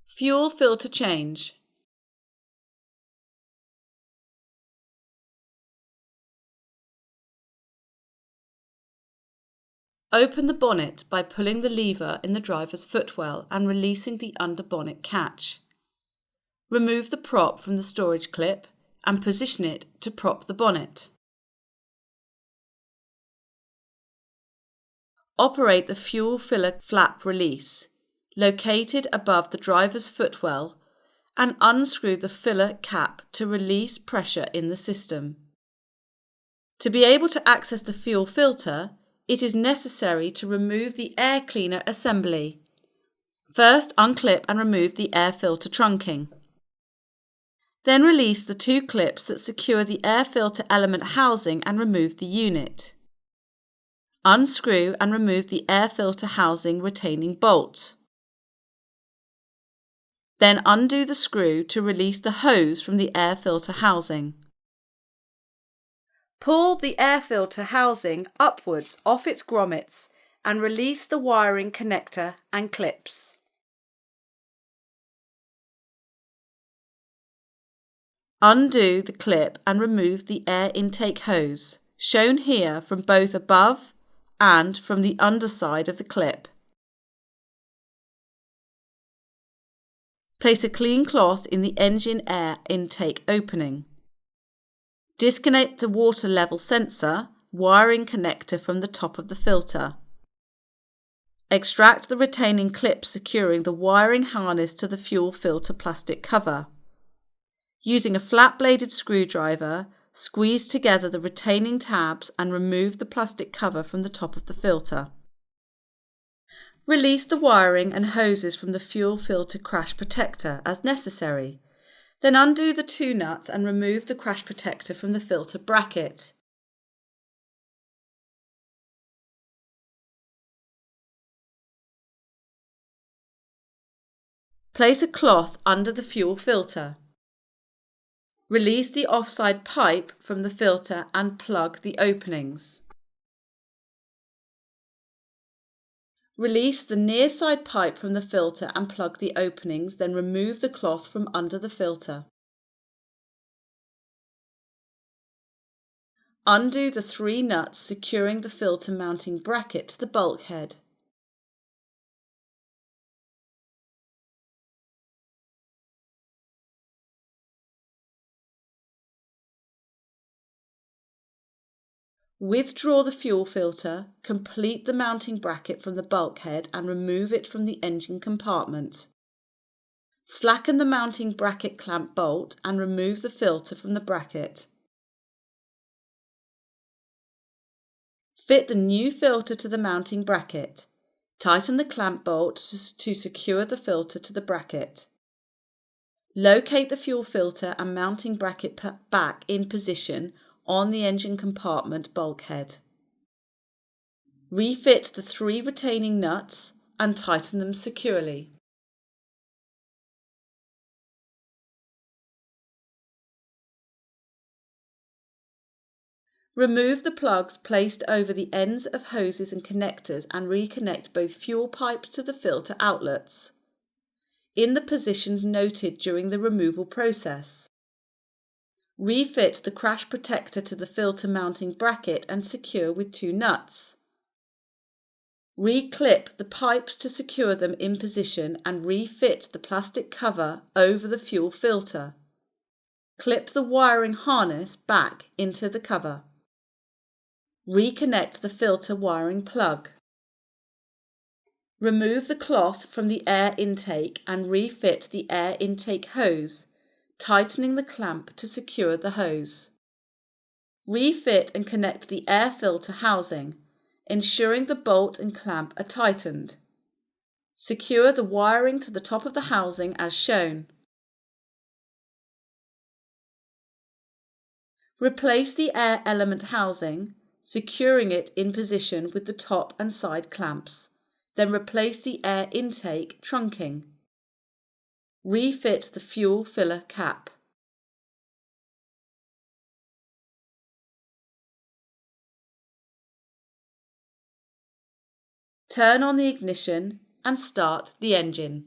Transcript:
Fuel filter change. Open the bonnet by pulling the lever in the driver's footwell and releasing the under bonnet catch. Remove the prop from the storage clip and position it to prop the bonnet. Operate the fuel filler flap release, located above the driver's footwell, and unscrew the filler cap to release pressure in the system. To be able to access the fuel filter, it is necessary to remove the air cleaner assembly. First, unclip and remove the air filter trunking. Then release the two clips that secure the air filter element housing and remove the unit. Unscrew and remove the air filter housing retaining bolt. Then undo the screw to release the hose from the air filter housing. Pull the air filter housing upwards off its grommets and release the wiring connector and clips. Undo the clip and remove the air intake hose, shown here from both above and from the underside of the clip. Place a clean cloth in the engine air intake opening. Disconnect the water level sensor wiring connector from the top of the filter. Extract the retaining clip securing the wiring harness to the fuel filter plastic cover. Using a flat-bladed screwdriver, squeeze together the retaining tabs and remove the plastic cover from the top of the filter. Release the wiring and hoses from the fuel filter crash protector as necessary. Then undo the two nuts and remove the crash protector from the filter bracket. Place a cloth under the fuel filter. Release the offside pipe from the filter and plug the openings. Release the near side pipe from the filter and plug the openings, then remove the cloth from under the filter. Undo the three nuts securing the filter mounting bracket to the bulkhead. Withdraw the fuel filter, complete the mounting bracket from the bulkhead and remove it from the engine compartment. Slacken the mounting bracket clamp bolt and remove the filter from the bracket. Fit the new filter to the mounting bracket. Tighten the clamp bolt to secure the filter to the bracket. Locate the fuel filter and mounting bracket back in position on the engine compartment bulkhead. Refit the three retaining nuts and tighten them securely. Remove the plugs placed over the ends of hoses and connectors and reconnect both fuel pipes to the filter outlets, in the positions noted during the removal process. Refit the crash protector to the filter mounting bracket and secure with two nuts. Reclip the pipes to secure them in position and refit the plastic cover over the fuel filter. Clip the wiring harness back into the cover. Reconnect the filter wiring plug. Remove the cloth from the air intake and refit the air intake hose, tightening the clamp to secure the hose. Refit and connect the air filter housing, ensuring the bolt and clamp are tightened. Secure the wiring to the top of the housing as shown. Replace the air element housing, securing it in position with the top and side clamps. Then replace the air intake trunking. Refit the fuel filler cap. Turn on the ignition and start the engine.